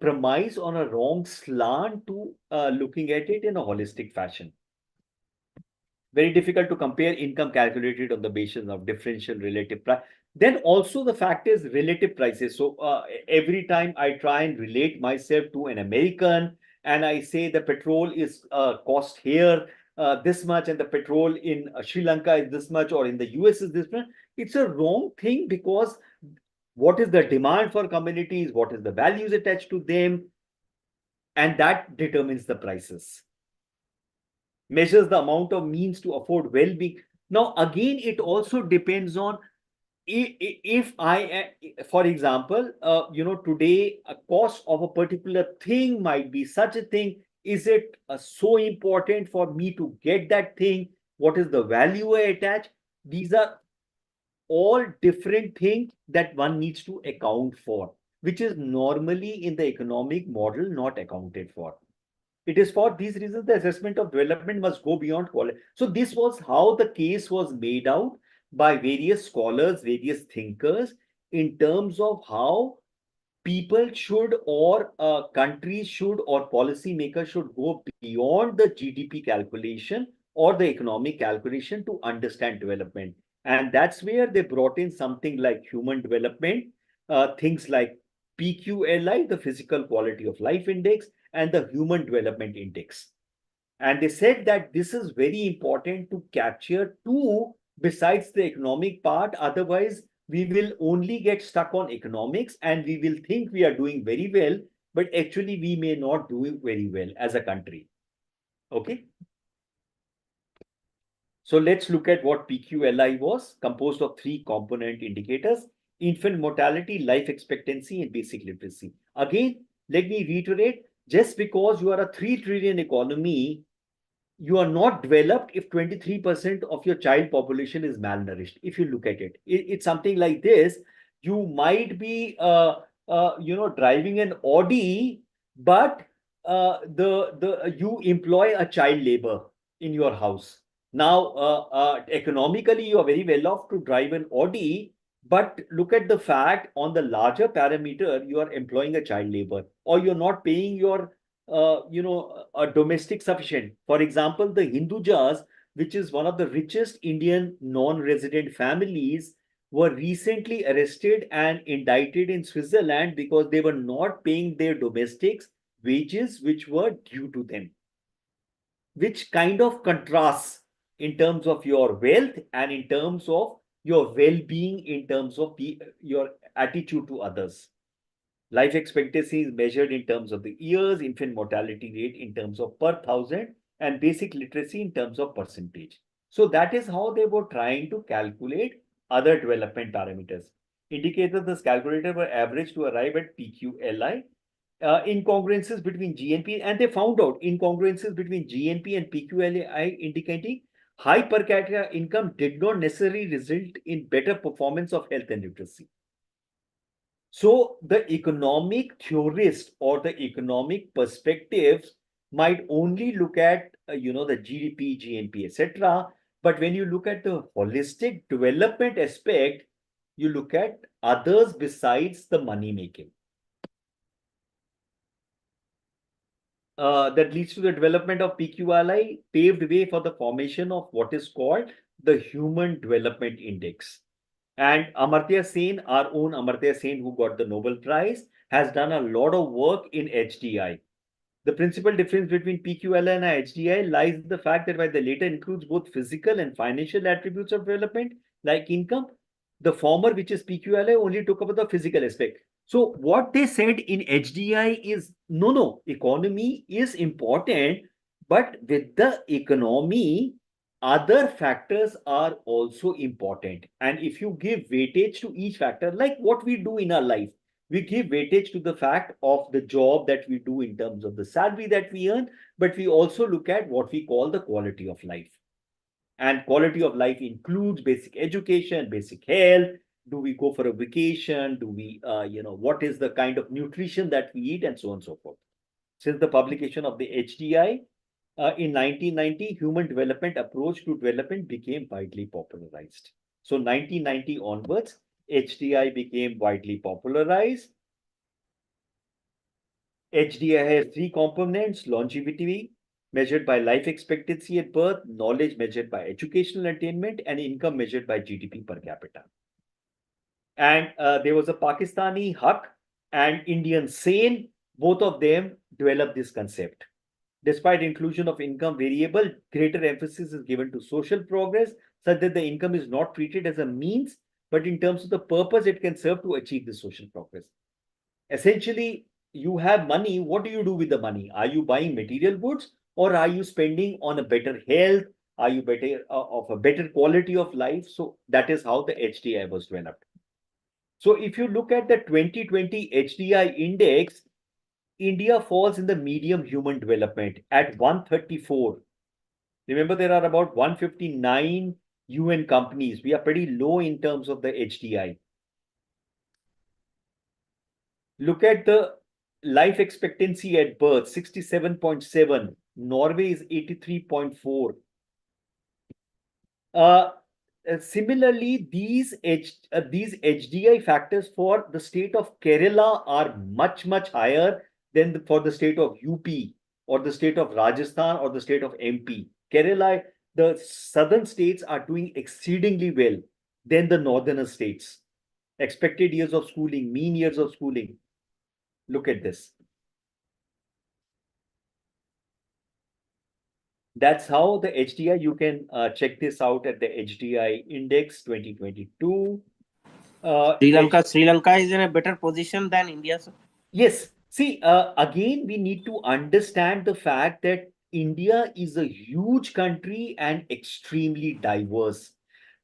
premise, on a wrong slant to looking at it in a holistic fashion. Very difficult to compare income calculated on the basis of differential relative price. Then also the fact is relative prices. So every time I try and relate myself to an American, and I say the petrol is cost here this much, and the petrol in Sri Lanka is this much, or in the US is this much, it's a wrong thing, because what is the demand for communities, what is the values attached to them, and that determines the prices, measures the amount of means to afford well-being. Now, again, it also depends on, if I, for example, today a cost of a particular thing might be such a thing. Is it so important for me to get that thing? What is the value I attach? These are all different things that one needs to account for, which is normally in the economic model not accounted for. It is for these reasons the assessment of development must go beyond quality. So this was how the case was made out by various scholars, various thinkers, in terms of how people should, or countries should, or policymakers should go beyond the GDP calculation or the economic calculation to understand development. And that's where they brought in something like human development, things like PQLI, the physical quality of life index, and the human development index. And they said that this is very important to capture two besides the economic part. Otherwise, we will only get stuck on economics and we will think we are doing very well, but actually we may not do it very well as a country. Okay. So let's look at what PQLI was, composed of three component indicators: infant mortality, life expectancy, and basic literacy. Again, let me reiterate, just because you are a 3 trillion economy, you are not developed if 23% of your child population is malnourished. If you look at it, it's something like this. You might be driving an Audi, but the you employ a child labor in your house. Now economically you are very well off to drive an Audi, but look at the fact, on the larger parameter you are employing a child labor, or you're not paying your a domestic sufficient. For example, the Hindujas, which is one of the richest Indian non-resident families, were recently arrested and indicted in Switzerland because they were not paying their domestics wages which were due to them, which kind of contrasts in terms of your wealth and in terms of your well-being, in terms of your attitude to others. Life expectancy is measured in terms of the years, infant mortality rate in terms of per thousand, and basic literacy in terms of percentage. So that is how they were trying to calculate other development parameters. Indicators thus calculated were averaged to arrive at PQLI. Incongruences between GNP, and they found out incongruences between GNP and PQLI, indicating high per capita income did not necessarily result in better performance of health and literacy. So the economic theorist or the economic perspectives might only look at the GDP, GNP, etc. But when you look at the holistic development aspect, you look at others besides the money making. That leads to the development of PQLI, paved way for the formation of what is called the Human Development Index. And Amartya Sen, our own Amartya Sen, who got the Nobel Prize, has done a lot of work in HDI. The principal difference between PQLI and HDI lies in the fact that while the latter includes both physical and financial attributes of development, like income, the former, which is PQLI, only took about the physical aspect. So what they said in HDI is, no, economy is important, but with the economy, other factors are also important. And if you give weightage to each factor, like what we do in our life, we give weightage to the fact of the job that we do in terms of the salary that we earn, but we also look at what we call the quality of life. And quality of life includes basic education, basic health. Do we go for a vacation? Do we, what is the kind of nutrition that we eat, and so on and so forth. Since the publication of the HDI in 1990, human development approach to development became widely popularized. So 1990 onwards, HDI became widely popularized. HDI has three components: longevity, measured by life expectancy at birth, knowledge measured by educational attainment, and income measured by GDP per capita. And there was a Pakistani Haq and Indian Sane. Both of them developed this concept. Despite inclusion of income variable, greater emphasis is given to social progress, such that the income is not treated as a means, but in terms of the purpose it can serve to achieve the social progress. Essentially, you have money. What do you do with the money? Are you buying material goods, or are you spending on a better health? Are you better of a better quality of life? So that is how the HDI was developed. So if you look at the 2020 HDI index, India falls in the medium human development at 134. Remember, there are about 159 UN companies. We are pretty low in terms of the HDI. Look at the life expectancy at birth, 67.7. Norway is 83.4. Similarly, these HDI factors for the state of Kerala are much, much higher than for the state of UP or the state of Rajasthan or the state of MP. Kerala, the southern states are doing exceedingly well than the northern states. Expected years of schooling, mean years of schooling. Look at this. That's how the HDI, you can check this out at the HDI Index 2022. Sri Lanka is in a better position than India, sir. Yes. See, again, we need to understand the fact that India is a huge country and extremely diverse.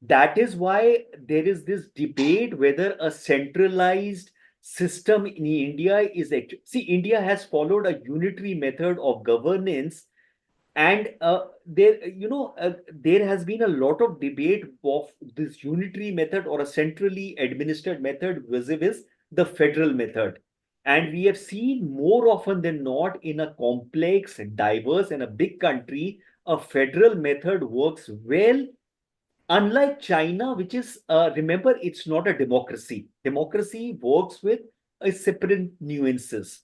That is why there is this debate whether a centralized system in India is actually. See, India has followed a unitary method of governance, and there has been a lot of debate of this unitary method or a centrally administered method vis-a-vis the federal method. And we have seen more often than not, in a complex, diverse, and a big country, a federal method works well. Unlike China, which is, remember, it's not a democracy. Democracy works with a separate nuances.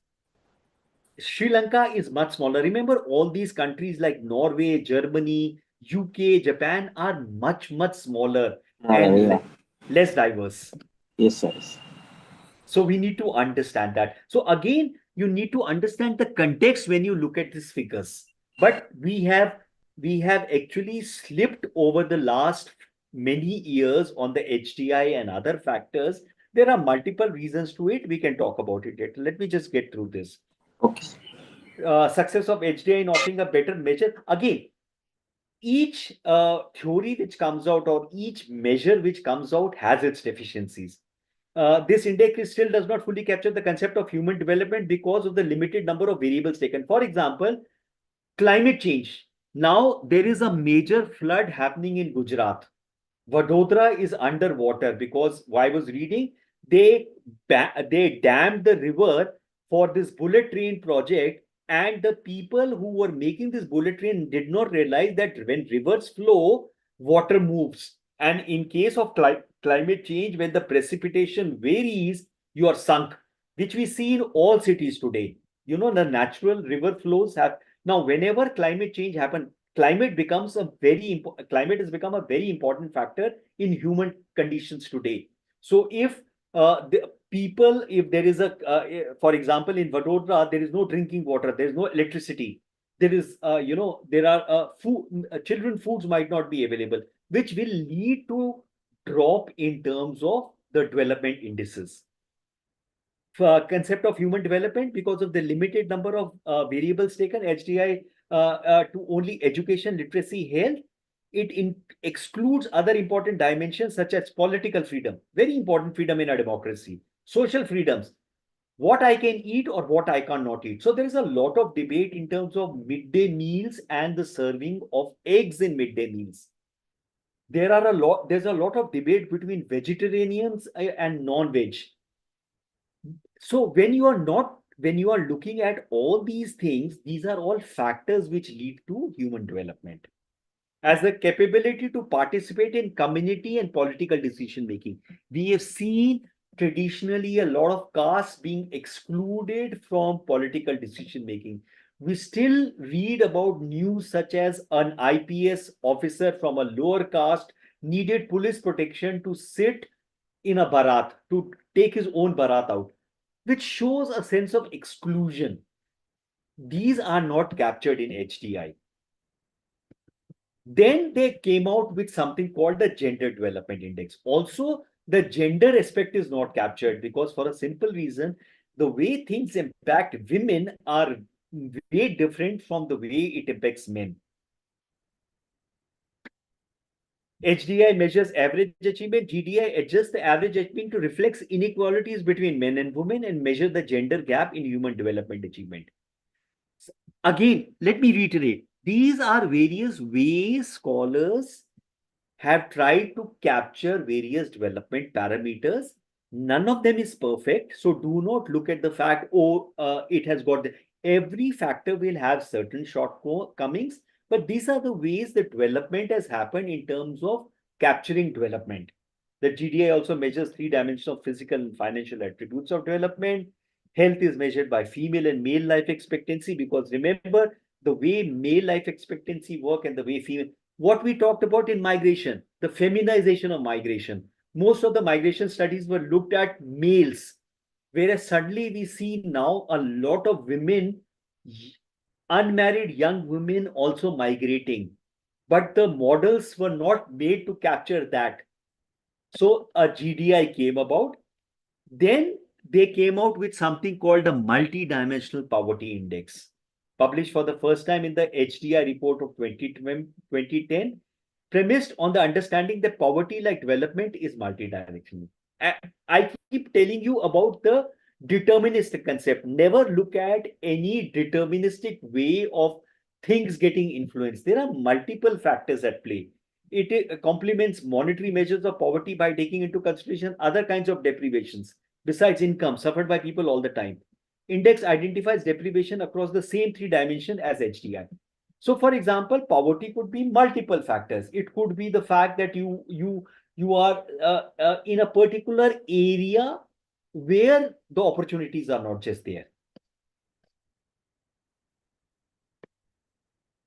Sri Lanka is much smaller. Remember, all these countries like Norway, Germany, UK, Japan are much, much smaller and less diverse. Yes, sir. So we need to understand that. So again, you need to understand the context when you look at these figures. But we have actually slipped over the last many years on the HDI and other factors. There are multiple reasons to it. We can talk about it. Let me just get through this. Okay. Success of HDI in offering a better measure. Again, each theory which comes out or each measure which comes out has its deficiencies. This index still does not fully capture the concept of human development because of the limited number of variables taken. For example, climate change. Now, there is a major flood happening in Gujarat. Vadodara is underwater because I was reading, they dammed the river for this bullet train project, and the people who were making this bullet train did not realize that when rivers flow, water moves. And in case of climate change, when the precipitation varies, you are sunk, which we see in all cities today. You know, the natural river flows have. Now, whenever climate change happens, climate has become a very important factor in human conditions today. So if people, if there is for example, in Vadodara, there is no drinking water, there is no electricity. There is, there are children foods might not be available, which will lead to drop in terms of the development indices. Concept of human development, because of the limited number of variables taken, HDI to only education, literacy, health, it excludes other important dimensions such as political freedom, very important freedom in a democracy, social freedoms, what I can eat or what I cannot eat. So there is a lot of debate in terms of midday meals and the serving of eggs in midday meals. There's a lot of debate between vegetarians and non-veg. So when you are looking at all these things, these are all factors which lead to human development. As the capability to participate in community and political decision making. We have seen traditionally a lot of castes being excluded from political decision making. We still read about news such as an IPS officer from a lower caste needed police protection to sit in a barat, to take his own barat out, which shows a sense of exclusion. These are not captured in HDI. Then they came out with something called the Gender Development Index. Also, the gender aspect is not captured because, for a simple reason, the way things impact women are way different from the way it impacts men. HDI measures average achievement. GDI adjusts the average achievement to reflect inequalities between men and women and measure the gender gap in human development achievement. Again, let me reiterate. These are various ways scholars have tried to capture various development parameters. None of them is perfect. So do not look at the fact, it has got every factor will have certain shortcomings, but these are the ways that development has happened in terms of capturing development. The GDI also measures 3 dimensions of physical and financial attributes of development. Health is measured by female and male life expectancy, because remember, the way male life expectancy work and the way female, what we talked about in migration, the feminization of migration. Most of the migration studies were looked at males, whereas suddenly we see now a lot of women, unmarried young women also migrating, but the models were not made to capture that. So a GDI came about. Then they came out with something called a multi-dimensional poverty index, published for the first time in the HDI report of 2010, premised on the understanding that poverty, like development, is multidirectional. I keep telling you about the deterministic concept. Never look at any deterministic way of things getting influenced. There are multiple factors at play. It complements monetary measures of poverty by taking into consideration other kinds of deprivations besides income suffered by people all the time. Index identifies deprivation across the same 3 dimensions as HDI. So, for example, poverty could be multiple factors. It could be the fact that you are in a particular area where the opportunities are not just there.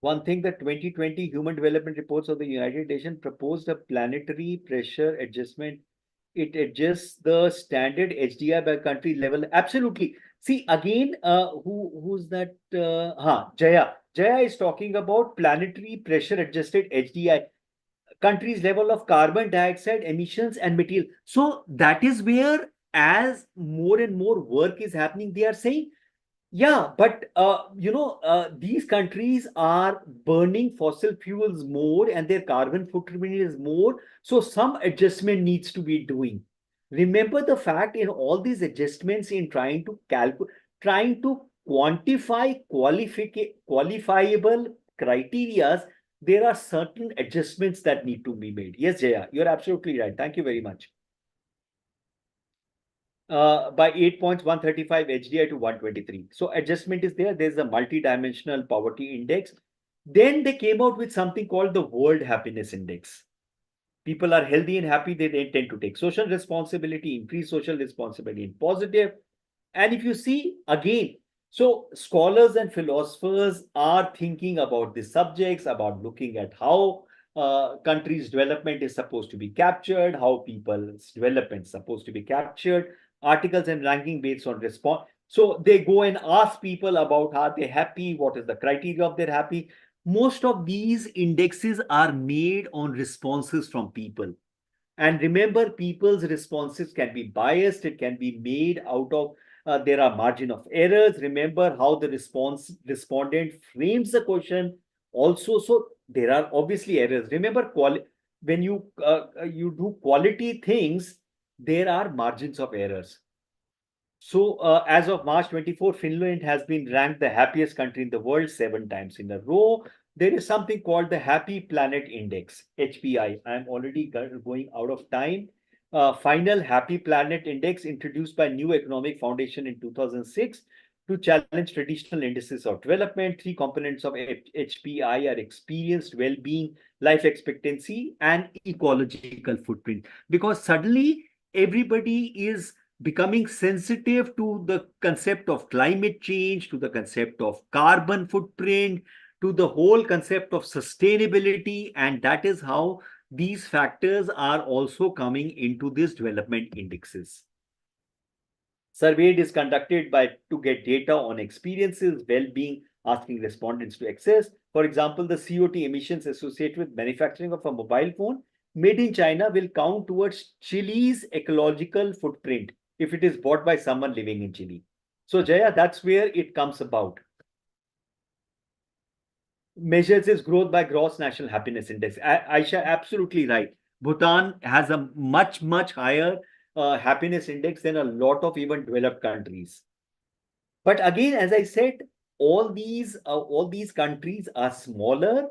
One thing, that 2020 Human Development Reports of the United Nations proposed a planetary pressure adjustment. It adjusts the standard HDI by country level. Absolutely. See, again, who's that? Jaya. Jaya is talking about planetary pressure adjusted HDI, country's level of carbon dioxide emissions and material. So that is where, as more and more work is happening, they are saying, yeah, but these countries are burning fossil fuels more and their carbon footprint is more. So some adjustment needs to be doing. Remember the fact, in all these adjustments, in trying to quantify qualifiable criterias, there are certain adjustments that need to be made. Yes, Jaya, you're absolutely right. Thank you very much. By 8 points, 135 HDI to 123. So adjustment is there. There's a multi-dimensional poverty index. Then they came out with something called the World Happiness Index. People are healthy and happy, they tend to take social responsibility, increase social responsibility in positive. And if you see again, so scholars and philosophers are thinking about these subjects, about looking at how countries' development is supposed to be captured, how people's development is supposed to be captured. articles and ranking based on response. So they go and ask people about are they happy, what is the criteria of their happy. Most of these indexes are made on responses from people. And remember, people's responses can be biased, it can be made out of, there are margin of errors. Remember how the respondent frames the question also. So there are obviously errors. Remember, when you do quality things, there are margins of errors. So as of March 24, Finland has been ranked the happiest country in the world 7 times in a row. There is something called the Happy Planet Index, HPI. I'm already going out of time. Final Happy Planet Index introduced by New Economic Foundation in 2006 to challenge traditional indices of development. 3 components of HPI are experienced well-being, life expectancy, and ecological footprint. Because suddenly everybody is becoming sensitive to the concept of climate change, to the concept of carbon footprint, to the whole concept of sustainability. And that is how these factors are also coming into these development indexes. Survey is conducted to get data on experiences, well-being, asking respondents to access. For example, the CO2 emissions associated with manufacturing of a mobile phone made in China will count towards Chile's ecological footprint if it is bought by someone living in Chile. So Jaya, that's where it comes about. Measures its growth by gross national happiness index. Aisha, absolutely right. Bhutan has a much higher happiness index than a lot of even developed countries. But again, as I said, all these countries are smaller.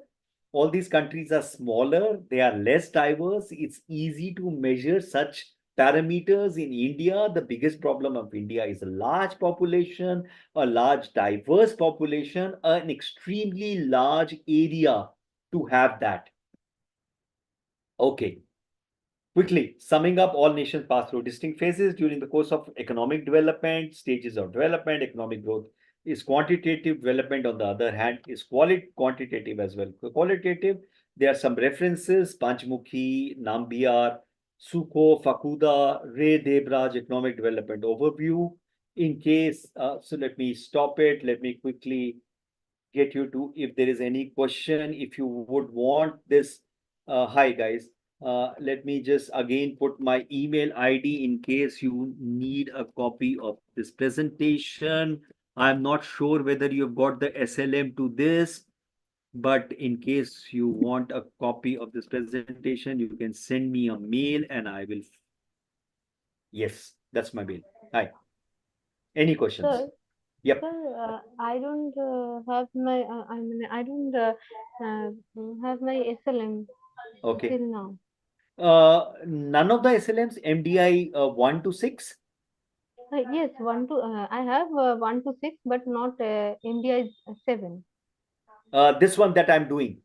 All these countries are smaller. They are less diverse. It's easy to measure such parameters. In India, the biggest problem of India is a large population, a large diverse population, an extremely large area to have that. Okay. Quickly, summing up, all nations pass through distinct phases during the course of economic development, stages of development. Economic growth is quantitative. Development, on the other hand, is quantitative as well. Qualitative, there are some references: Panchmukhi, Nambiar, Sukho, Fakuda, Ray Debraj, Economic Development Overview. In case, so let me stop it. Let me quickly get you to, if there is any question, if you would want this. Hi, guys. Let me just again put my email ID in case you need a copy of this presentation. I'm not sure whether you've got the SLM to this, but in case you want a copy of this presentation, you can send me a mail and I will. Yes, that's my mail. Hi. Any questions? Sir, Yep. sir, I don't have my, I don't have my SLM Okay. till now. None of the SLMs, MDI 1 to 6? Yes, 1 to, I have 1 to 6, but not India 7. This one that I'm doing.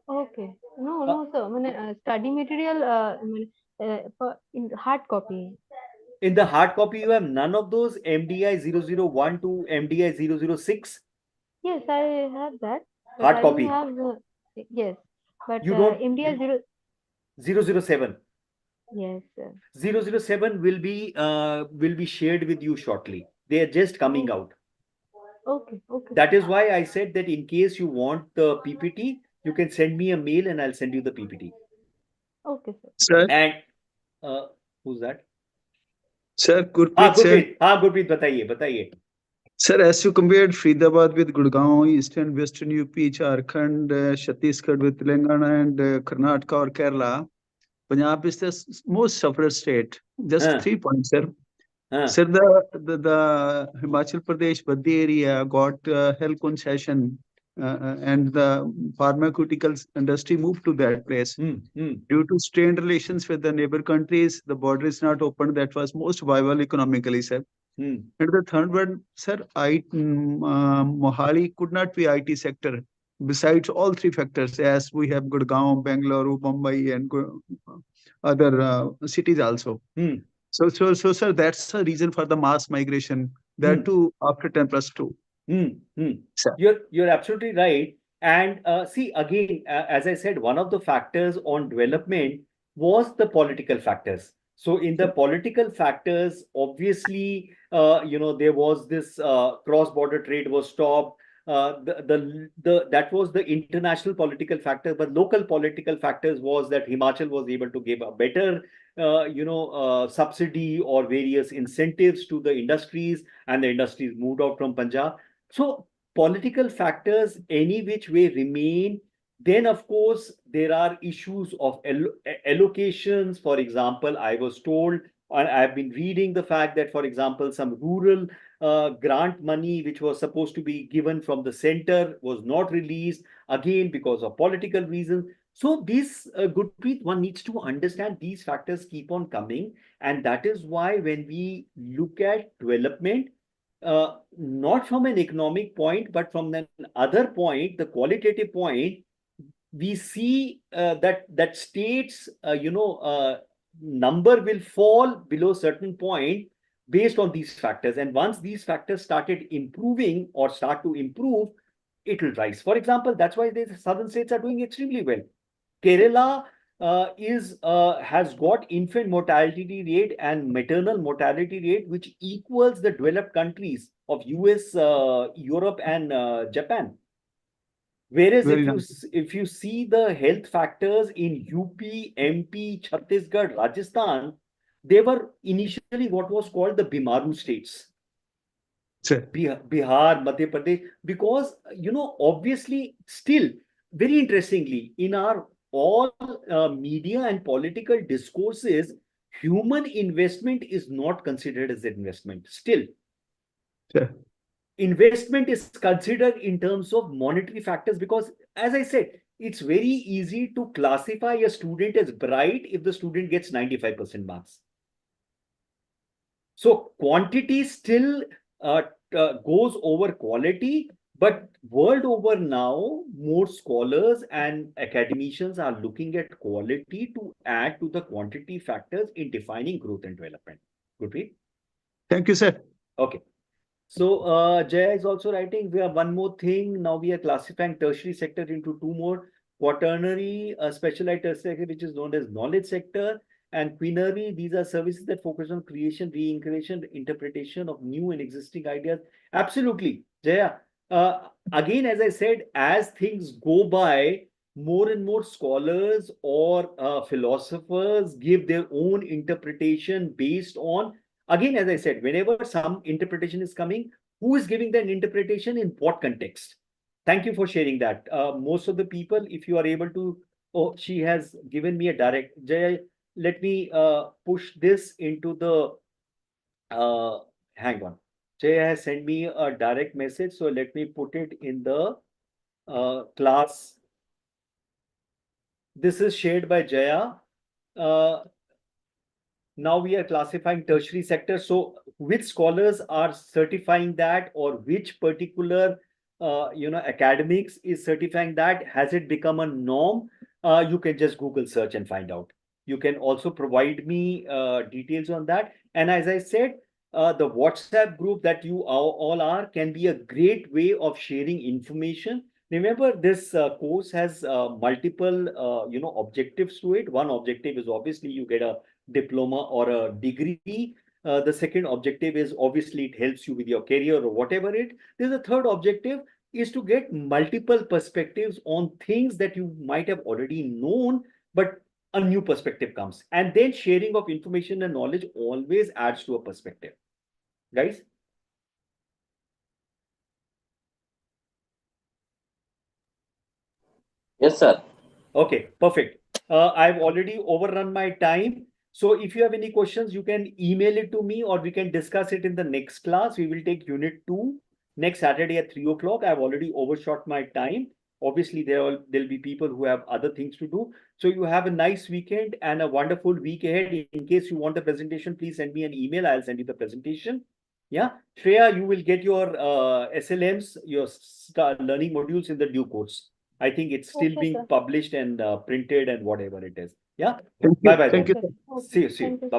Okay. No, sir. Study material in hard copy. In the hard copy, you have none of those MDI 001 to MDI 006? Yes, I have that. But Hard I copy. don't have, yes. But You don't. India 007. Yes, sir. 007 will be shared with you shortly. They are just coming out. Okay. That is why I said that in case you want the PPT, you can send me a mail and I'll send you the PPT. Okay, sir. Sir, And who's that? sir, Gurpreet, sir. Gurpreet, बताइए. Sir, as you compared Faridabad with Gurgaon, Eastern, Western UP, Jharkhand, Chhattisgarh with Telangana and Karnataka or Kerala, Punjab is the most suffered state. Just 3 points, sir. Sir, the Himachal Pradesh Baddi area got health concession and the pharmaceuticals industry moved to that place. Due to strained relations with the neighbor countries, the border is not open. That was most viable economically, sir. And the third one, sir, Mohali could not be IT sector. Besides all 3 factors, as we have Gurgaon, Bangalore, Mumbai, and other cities also. So, sir, that's the reason for the mass migration. That too after 10+2. Sir. You're absolutely right. And see, again, as I said, one of the factors on development was the political factors. So in the political factors, obviously, there was this cross-border trade was stopped. That was the international political factor, but local political factors was that Himachal was able to give a better, subsidy or various incentives to the industries, and the industries moved out from Punjab. So political factors, any which way, remain. Then, of course, there are issues of allocations. For example, I was told, and I've been reading the fact that, for example, some rural grant money, which was supposed to be given from the center, was not released, again, because of political reasons. So, this, Gurpreet, one needs to understand these factors keep on coming. And that is why when we look at development, not from an economic point, but from an other point, the qualitative point, we see that states, number will fall below certain point based on these factors. And once these factors started improving or start to improve, it will rise. For example, that's why the southern states are doing extremely well. Kerala has got infant mortality rate and maternal mortality rate which equals the developed countries of US, Europe, and Japan. Whereas if you see the health factors in UP, MP, Chhattisgarh, Rajasthan, they were initially what was called the Bimaru states. Bihar, Madhya Pradesh, because, obviously, still, very interestingly, in our all media and political discourses, human investment is not considered as investment. Still. Investment is considered in terms of monetary factors because, as I said, it's very easy to classify a student as bright if the student gets 95% marks. So quantity still goes over quality, but world over now, more scholars and academicians are looking at quality to add to the quantity factors in defining growth and development. Gurpreet? Thank you, sir. Okay. So Jaya is also writing, we have one more thing. Now we are classifying tertiary sector into two more: quaternary, specialized tertiary, which is known as knowledge sector, and quinary. These are services that focus on creation, reincarnation, interpretation of new and existing ideas. Absolutely, Jaya. Again, as I said, as things go by, more and more scholars or philosophers give their own interpretation based on, again, as I said, whenever some interpretation is coming, who is giving that interpretation in what context? Thank you for sharing that. Most of the people, if you are able to, oh, she has given me a direct, Jaya, let me push this into the, hang on. Jaya has sent me a direct message. So let me put it in the class. This is shared by Jaya. Now we are classifying tertiary sector. So which scholars are certifying that, or which particular academics is certifying that? Has it become a norm? You can just Google search and find out. You can also provide me details on that. And as I said, the WhatsApp group that you all are can be a great way of sharing information. Remember, this course has multiple objectives to it. One objective is obviously you get a diploma or a degree. The second objective is obviously it helps you with your career or whatever it. There's a third objective is to get multiple perspectives on things that you might have already known, but a new perspective comes. And then sharing of information and knowledge always adds to a perspective. Guys? Yes, sir. Okay, perfect. I've already overrun my time. So if you have any questions, you can email it to me or we can discuss it in the next class. We will take unit 2 next Saturday at 3 o'clock. I've already overshot my time. Obviously, there'll be people who have other things to do. So you have a nice weekend and a wonderful week ahead. In case you want the presentation, please send me an email. I'll send you the presentation. Yeah. Shreya, you will get your SLMs, your learning modules in the due course. I think it's still being published and printed and whatever it is. Yeah. Bye-bye. Thank you. See you. Bye.